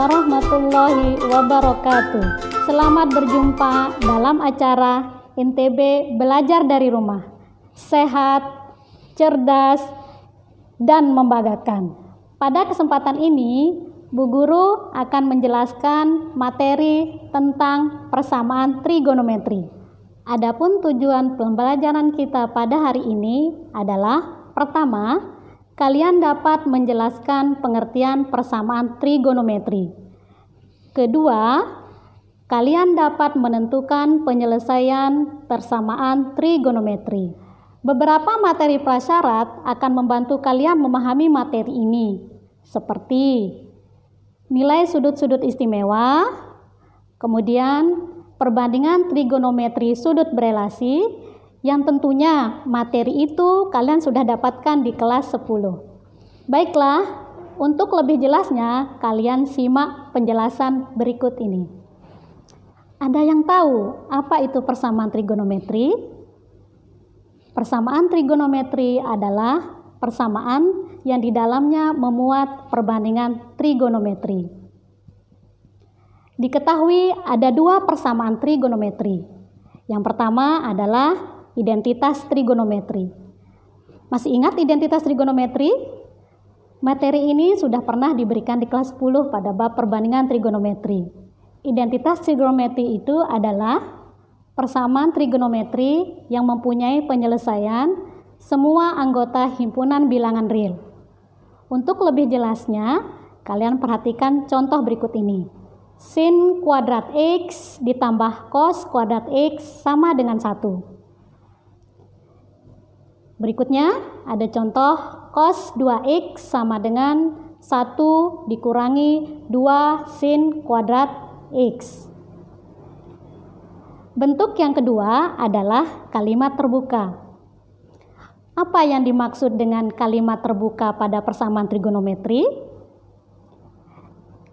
warahmatullahi wabarakatuh. Selamat berjumpa dalam acara NTB Belajar dari Rumah. Sehat, cerdas, dan membanggakan. Pada kesempatan ini, Bu Guru akan menjelaskan materi tentang persamaan trigonometri. Adapun tujuan pembelajaran kita pada hari ini adalah: pertama, kalian dapat menjelaskan pengertian persamaan trigonometri. Kedua, kalian dapat menentukan penyelesaian persamaan trigonometri. Beberapa materi prasyarat akan membantu kalian memahami materi ini, seperti nilai sudut-sudut istimewa, kemudian perbandingan trigonometri sudut berelasi, yang tentunya materi itu kalian sudah dapatkan di kelas 10. Baiklah, untuk lebih jelasnya kalian simak penjelasan berikut ini. Ada yang tahu apa itu persamaan trigonometri? Persamaan trigonometri adalah persamaan yang di dalamnya memuat perbandingan trigonometri. Diketahui ada dua persamaan trigonometri. Yang pertama adalah identitas trigonometri. Masih ingat identitas trigonometri? Materi ini sudah pernah diberikan di kelas 10 pada bab perbandingan trigonometri. Identitas trigonometri itu adalah persamaan trigonometri yang mempunyai penyelesaian semua anggota himpunan bilangan real. Untuk lebih jelasnya, kalian perhatikan contoh berikut ini. Sin kuadrat X ditambah cos kuadrat X sama dengan 1. Berikutnya ada contoh cos 2x sama dengan 1 dikurangi 2 sin kuadrat x. Bentuk yang kedua adalah kalimat terbuka. Apa yang dimaksud dengan kalimat terbuka pada persamaan trigonometri?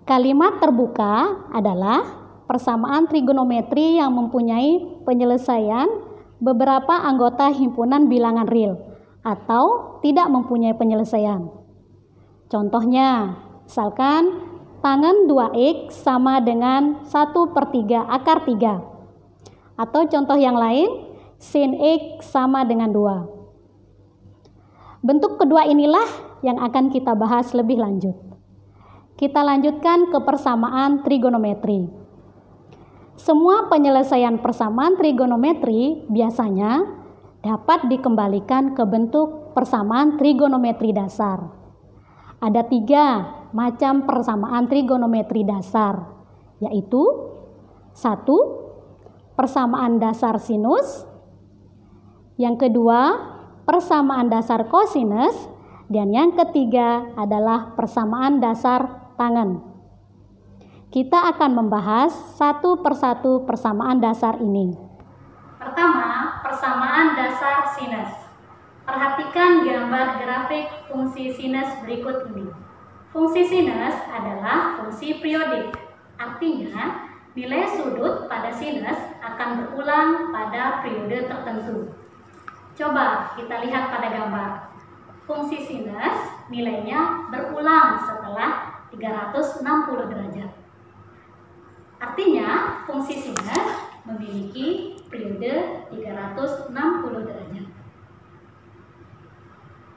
Kalimat terbuka adalah persamaan trigonometri yang mempunyai penyelesaian beberapa anggota himpunan bilangan real atau tidak mempunyai penyelesaian. Contohnya, misalkan tangen 2x sama dengan 1/3 akar 3. Atau contoh yang lain, sin x sama dengan 2. Bentuk kedua inilah yang akan kita bahas lebih lanjut. Kita lanjutkan ke persamaan trigonometri. Semua penyelesaian persamaan trigonometri biasanya dapat dikembalikan ke bentuk persamaan trigonometri dasar. Ada 3 macam persamaan trigonometri dasar, yaitu 1. Persamaan dasar sinus, yang kedua persamaan dasar kosinus, dan yang ketiga adalah persamaan dasar tangen. Kita akan membahas satu persatu persamaan dasar ini. Pertama, persamaan dasar sinus. Perhatikan gambar grafik fungsi sinus berikut ini. Fungsi sinus adalah fungsi periodik. Artinya, nilai sudut pada sinus akan berulang pada periode tertentu. Coba kita lihat pada gambar. Fungsi sinus nilainya berulang setelah 360 derajat. Artinya, fungsi sinus memiliki periode 360 derajat.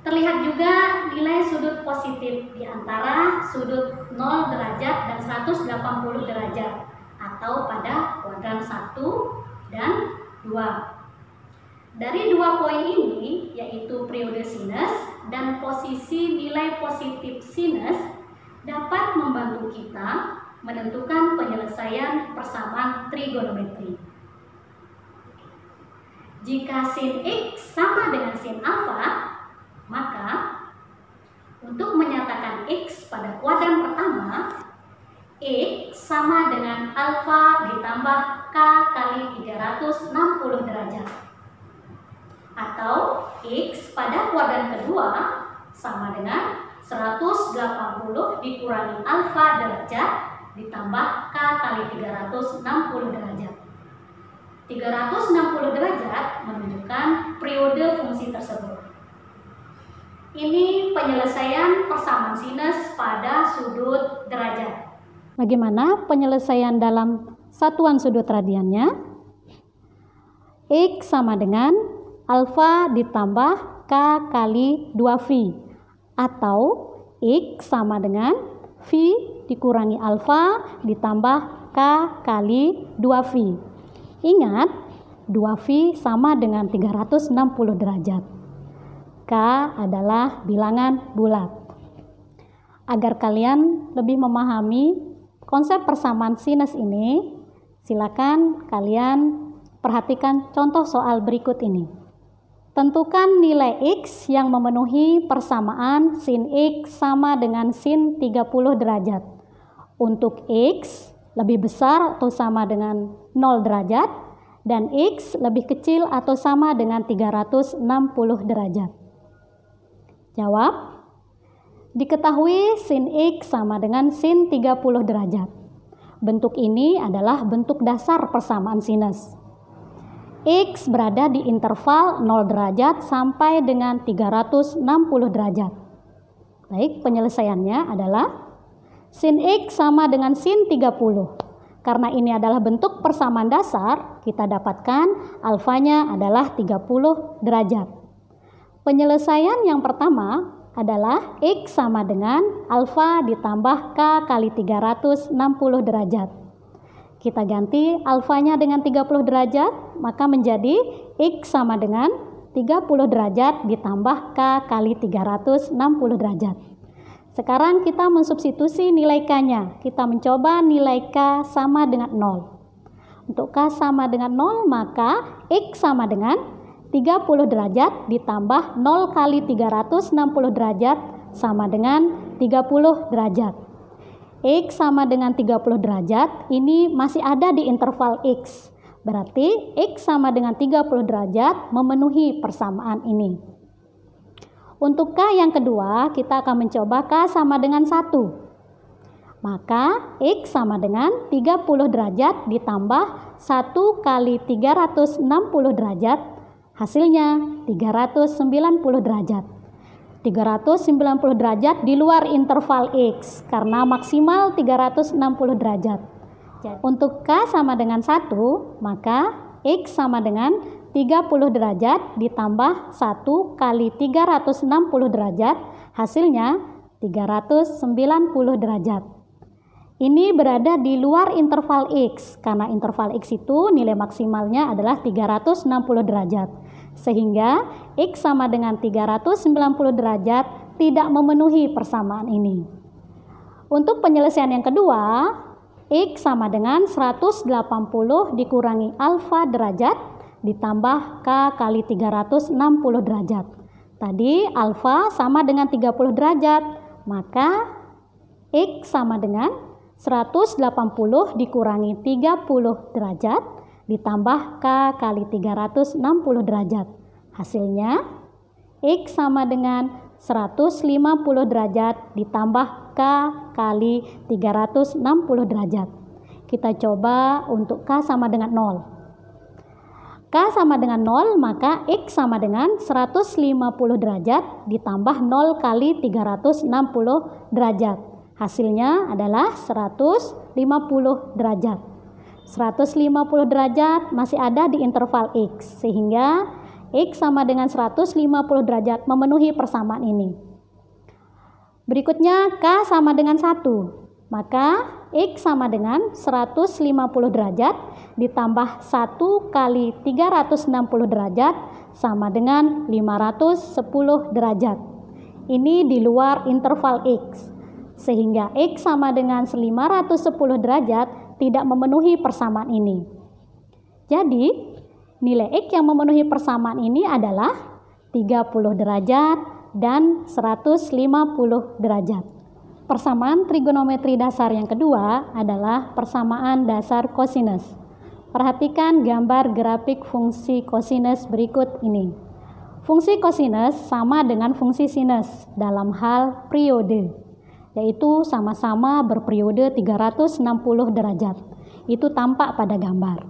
Terlihat juga nilai sudut positif di antara sudut 0 derajat dan 180 derajat atau pada kuadran 1 dan 2. Dari 2 poin ini, yaitu periode sinus dan posisi nilai positif sinus, dapat membantu kita menentukan penyelesaian persamaan trigonometri. Jika sin x sama dengan sin alfa, maka untuk menyatakan x pada kuadran pertama, x sama dengan alfa ditambah k kali 360 derajat. Atau x pada kuadran kedua sama dengan 180 dikurangi alfa derajat ditambah k kali 360 derajat. 360 derajat menunjukkan periode fungsi tersebut. Ini penyelesaian persamaan sinus pada sudut derajat. Bagaimana penyelesaian dalam satuan sudut radiannya? X sama dengan alfa ditambah K kali 2V, atau X sama dengan V dikurangi alfa ditambah K kali 2V. Ingat, 2V sama dengan 360 derajat. K adalah bilangan bulat. Agar kalian lebih memahami konsep persamaan sinus ini, silakan kalian perhatikan contoh soal berikut ini. Tentukan nilai X yang memenuhi persamaan sin X sama dengan sin 30 derajat. Untuk X lebih besar atau sama dengan 0 derajat, dan X lebih kecil atau sama dengan 360 derajat. Jawab. Diketahui sin X sama dengan sin 30 derajat. Bentuk ini adalah bentuk dasar persamaan sinus. X berada di interval 0 derajat sampai dengan 360 derajat. Baik, penyelesaiannya adalah sin X sama dengan sin 30. Karena ini adalah bentuk persamaan dasar, kita dapatkan alfanya adalah 30 derajat. Penyelesaian yang pertama adalah X sama dengan alfa ditambah K kali 360 derajat. Kita ganti alfanya dengan 30 derajat, maka menjadi X sama dengan 30 derajat ditambah K kali 360 derajat. Sekarang kita mensubstitusi nilai K-nya. Kita mencoba nilai K sama dengan 0. Untuk K sama dengan 0, maka X sama dengan 30 derajat ditambah 0 kali 360 derajat sama dengan 30 derajat. X sama dengan 30 derajat, ini masih ada di interval X. Berarti X sama dengan 30 derajat memenuhi persamaan ini. Untuk K yang kedua, kita akan mencoba K sama dengan 1. Maka X sama dengan 30 derajat ditambah 1 kali 360 derajat, hasilnya 390 derajat. 390 derajat di luar interval X karena maksimal 360 derajat. Untuk K sama dengan 1, maka X sama dengan 30 derajat ditambah 1 kali 360 derajat, hasilnya 390 derajat. Ini berada di luar interval X, karena interval X itu nilai maksimalnya adalah 360 derajat. Sehingga X sama dengan 390 derajat tidak memenuhi persamaan ini. Untuk penyelesaian yang kedua, X sama dengan 180 dikurangi alfa derajat ditambah K kali 360 derajat. Tadi alfa sama dengan 30 derajat, maka X sama dengan 180 dikurangi 30 derajat ditambah K kali 360 derajat. Hasilnya X sama dengan 150 derajat ditambah K kali 360 derajat. Kita coba untuk K sama dengan 0. K sama dengan 0, maka X sama dengan 150 derajat ditambah 0 kali 360 derajat. Hasilnya adalah 150 derajat. 150 derajat masih ada di interval X, sehingga X sama dengan 150 derajat memenuhi persamaan ini. Berikutnya K sama dengan 1, maka X sama dengan 150 derajat ditambah 1 kali 360 derajat sama dengan 510 derajat. Ini di luar interval X, sehingga X sama dengan 510 derajat tidak memenuhi persamaan ini. Jadi, nilai X yang memenuhi persamaan ini adalah 30 derajat dan 150 derajat. Persamaan trigonometri dasar yang kedua adalah persamaan dasar kosinus. Perhatikan gambar grafik fungsi kosinus berikut ini. Fungsi kosinus sama dengan fungsi sinus dalam hal periode, yaitu sama-sama berperiode 360 derajat. Itu tampak pada gambar.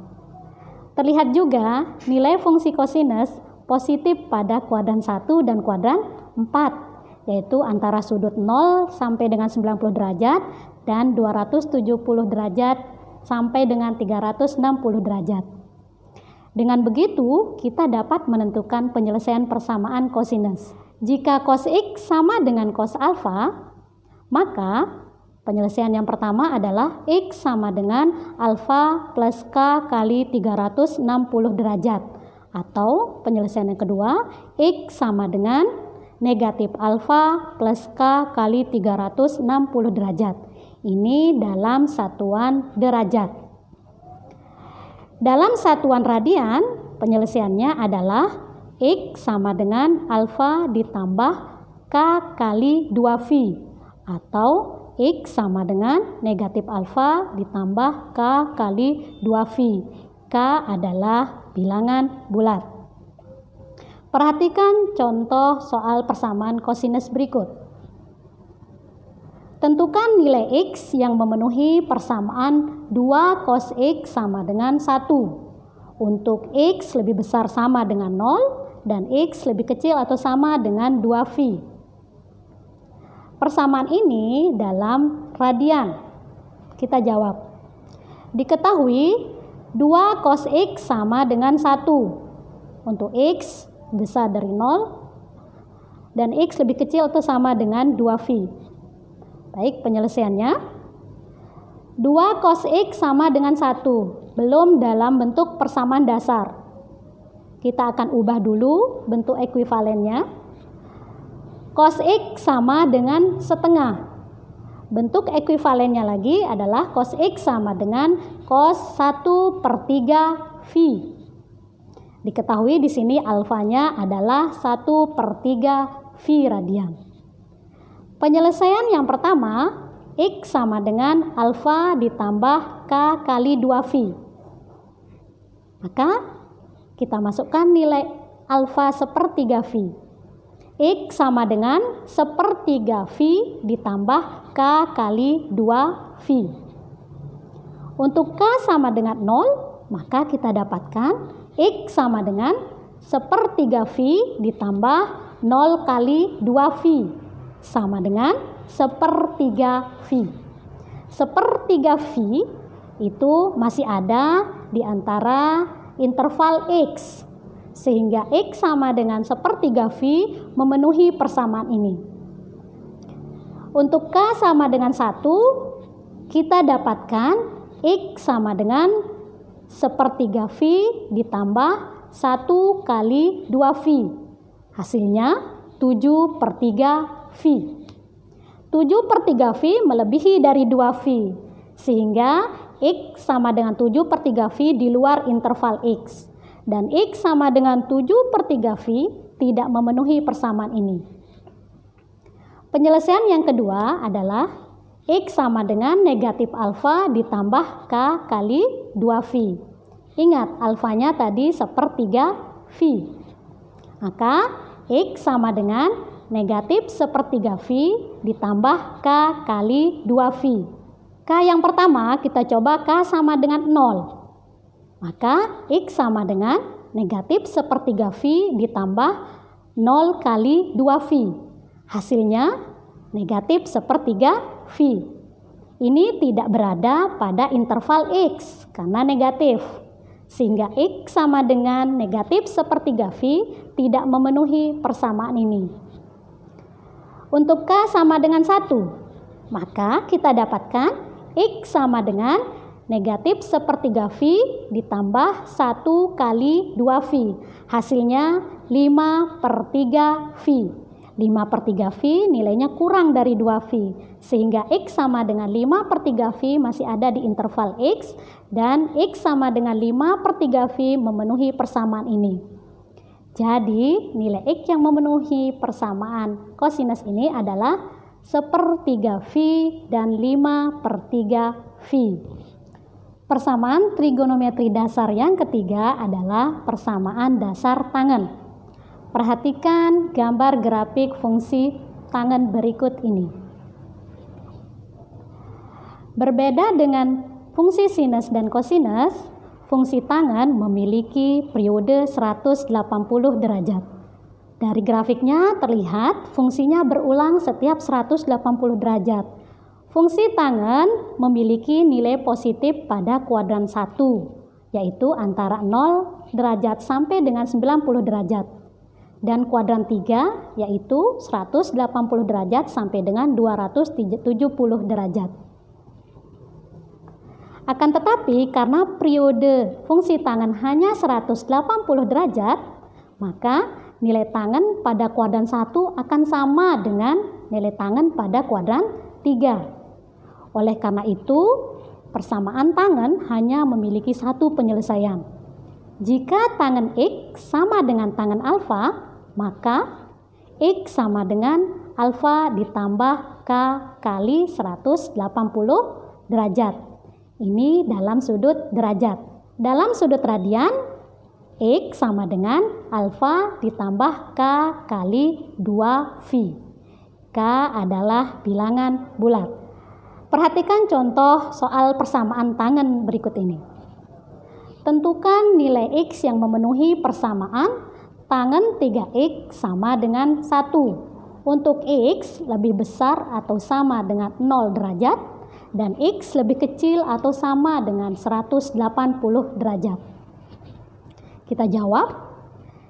Terlihat juga nilai fungsi kosinus positif pada kuadran 1 dan kuadran 4. yaitu antara sudut 0 sampai dengan 90 derajat dan 270 derajat sampai dengan 360 derajat. Dengan begitu, kita dapat menentukan penyelesaian persamaan kosinus. Jika cos X sama dengan cos alfa, maka penyelesaian yang pertama adalah X sama dengan alfa plus K kali 360 derajat. Atau penyelesaian yang kedua, X sama dengan negatif alfa plus K kali 360 derajat. Ini dalam satuan derajat. Dalam satuan radian, penyelesaiannya adalah X sama dengan alfa ditambah K kali 2V, atau X sama dengan negatif alfa ditambah K kali 2V. K adalah bilangan bulat. Perhatikan contoh soal persamaan kosinus berikut. Tentukan nilai X yang memenuhi persamaan 2 cos X sama dengan 1. Untuk X lebih besar sama dengan 0 dan X lebih kecil atau sama dengan 2V. Persamaan ini dalam radian. Kita jawab. Diketahui 2 cos X sama dengan 1. Untuk X besar dari 0 dan X lebih kecil atau sama dengan 2V. Baik, penyelesaiannya 2 cos X sama dengan 1, belum dalam bentuk persamaan dasar. Kita akan ubah dulu bentuk ekuivalennya. Cos X sama dengan setengah. Bentuk ekuivalennya lagi adalah cos X sama dengan cos 1/3 V. Diketahui di sini alfanya adalah 1/3 V radian. Penyelesaian yang pertama, X sama dengan alfa ditambah K kali 2V. Maka kita masukkan nilai alfa 1/3V. X sama dengan 1/3V ditambah K kali 2V. Untuk K sama dengan 0, maka kita dapatkan X sama dengan 1/3V ditambah 0 kali 2V. Sama dengan 1/3V. 1/3V itu masih ada di antara interval X, sehingga X sama dengan 1/3V memenuhi persamaan ini. Untuk K sama dengan 1, kita dapatkan X sama dengan 1/3V ditambah 1 kali 2V. Hasilnya 7/3V. 7/3V melebihi dari 2V, sehingga X sama dengan 7/3V di luar interval X, dan X sama dengan 7/3V tidak memenuhi persamaan ini. Penyelesaian yang kedua adalah X sama dengan negatif alfa ditambah K kali 2V. Ingat, alfanya tadi 1/3V. Maka X sama dengan negatif 1/3V ditambah K kali 2V. K yang pertama kita coba K sama dengan 0. Maka X sama dengan negatif 1/3V ditambah 0 kali 2V. Hasilnya negatif 1/3V. Ini tidak berada pada interval X karena negatif. Sehingga X sama dengan negatif 1/3V tidak memenuhi persamaan ini. Untuk K sama dengan 1, maka kita dapatkan X sama dengan negatif 1/3V ditambah 1 kali 2V. Hasilnya 5/3V. 5/3V nilainya kurang dari 2V, sehingga X sama dengan 5/3V masih ada di interval X, dan X sama dengan 5/3V memenuhi persamaan ini. Jadi nilai X yang memenuhi persamaan kosinus ini adalah 1/3V dan 5/3V. Persamaan trigonometri dasar yang ketiga adalah persamaan dasar tangen. Perhatikan gambar grafik fungsi tangen berikut ini. Berbeda dengan fungsi sinus dan kosinus, fungsi tangen memiliki periode 180 derajat. Dari grafiknya terlihat fungsinya berulang setiap 180 derajat. Fungsi tangan memiliki nilai positif pada kuadran 1, yaitu antara 0 derajat sampai dengan 90 derajat. Dan kuadran 3 yaitu 180 derajat sampai dengan 270 derajat. Akan tetapi karena periode fungsi tangan hanya 180 derajat, maka nilai tangan pada kuadran 1 akan sama dengan nilai tangan pada kuadran 3. Oleh karena itu, persamaan tangan hanya memiliki satu penyelesaian. Jika tangan X sama dengan tangan alfa, maka X sama dengan alfa ditambah K kali 180 derajat. Ini dalam sudut derajat. Dalam sudut radian, X sama dengan alfa ditambah K kali 2V. K adalah bilangan bulat. Perhatikan contoh soal persamaan tangan berikut ini. Tentukan nilai X yang memenuhi persamaan tangan 3X sama dengan 1. Untuk X lebih besar atau sama dengan 0 derajat dan X lebih kecil atau sama dengan 180 derajat. Kita jawab,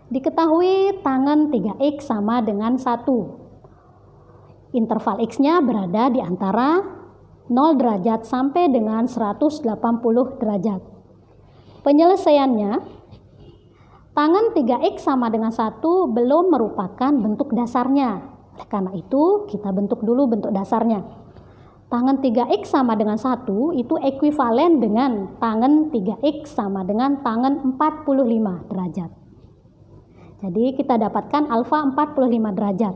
diketahui tangan 3X sama dengan 1. Interval X-nya berada di antara 0 derajat sampai dengan 180 derajat. Penyelesaiannya, tangan 3X sama dengan 1 belum merupakan bentuk dasarnya. Oleh karena itu, kita bentuk dulu bentuk dasarnya. Tangan 3X sama dengan 1 itu ekuivalen dengan tangan 3X sama dengan tangan 45 derajat. Jadi kita dapatkan alfa 45 derajat.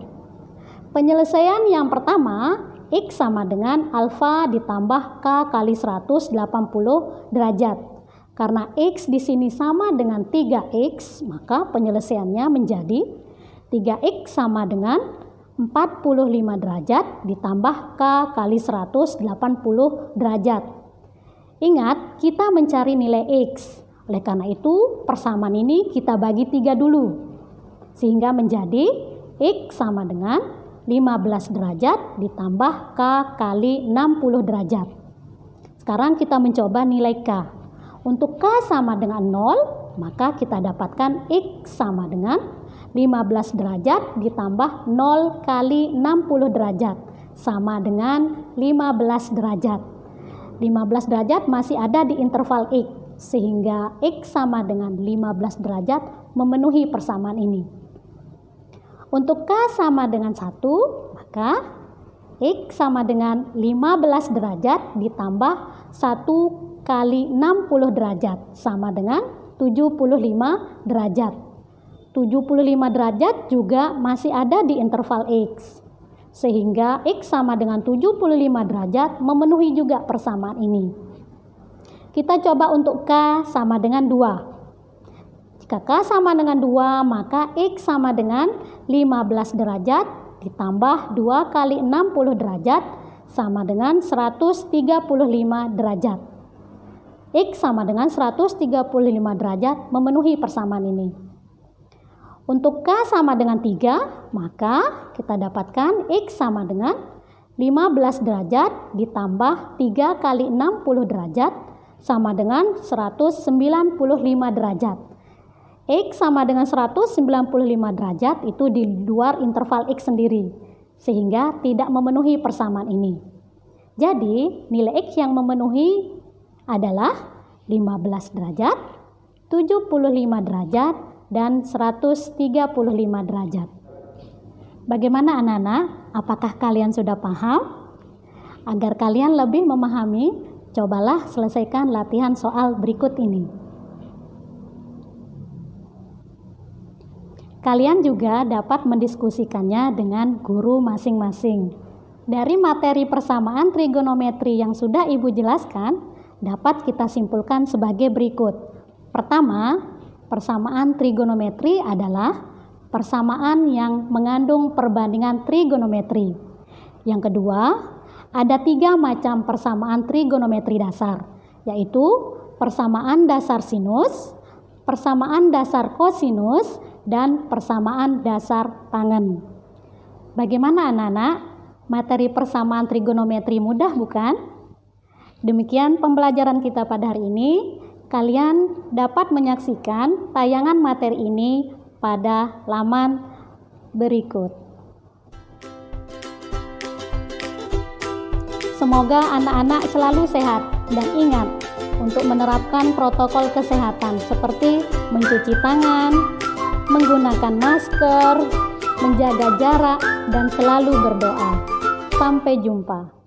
Penyelesaian yang pertama, X sama dengan alfa ditambah K kali 180 derajat. Karena X di sini sama dengan 3X, maka penyelesaiannya menjadi 3X sama dengan 45 derajat ditambah K kali 180 derajat. Ingat, kita mencari nilai X. Oleh karena itu, persamaan ini kita bagi 3 dulu. Sehingga menjadi X sama dengan 15 derajat ditambah K kali 60 derajat. Sekarang kita mencoba nilai K. Untuk K sama dengan 0, maka kita dapatkan X sama dengan 15 derajat ditambah 0 kali 60 derajat sama dengan 15 derajat. 15 derajat masih ada di interval X, sehingga X sama dengan 15 derajat memenuhi persamaan ini. Untuk K sama dengan 1, maka X sama dengan 15 derajat ditambah 1 kali 60 derajat sama dengan 75 derajat. 75 derajat juga masih ada di interval X. Sehingga X sama dengan 75 derajat memenuhi juga persamaan ini. Kita coba untuk K sama dengan 2. Jika K sama dengan 2, maka X sama dengan 15 derajat ditambah 2 kali 60 derajat sama dengan 135 derajat. X sama dengan 135 derajat memenuhi persamaan ini. Untuk K sama dengan 3, maka kita dapatkan X sama dengan 15 derajat ditambah 3 kali 60 derajat sama dengan 195 derajat. X sama dengan 195 derajat itu di luar interval X sendiri, sehingga tidak memenuhi persamaan ini. Jadi, nilai X yang memenuhi adalah 15 derajat, 75 derajat, dan 135 derajat. Bagaimana anak-anak? Apakah kalian sudah paham? Agar kalian lebih memahami, cobalah selesaikan latihan soal berikut ini. Kalian juga dapat mendiskusikannya dengan guru masing-masing. Dari materi persamaan trigonometri yang sudah Ibu jelaskan, dapat kita simpulkan sebagai berikut. Pertama, persamaan trigonometri adalah persamaan yang mengandung perbandingan trigonometri. Yang kedua, ada 3 macam persamaan trigonometri dasar, yaitu persamaan dasar sinus, persamaan dasar kosinus, dan persamaan dasar tangen. Bagaimana anak-anak? Materi persamaan trigonometri mudah bukan? Demikian pembelajaran kita pada hari ini. Kalian dapat menyaksikan tayangan materi ini pada laman berikut. Semoga anak-anak selalu sehat dan ingat untuk menerapkan protokol kesehatan seperti mencuci tangan, menggunakan masker, menjaga jarak, dan selalu berdoa. Sampai jumpa.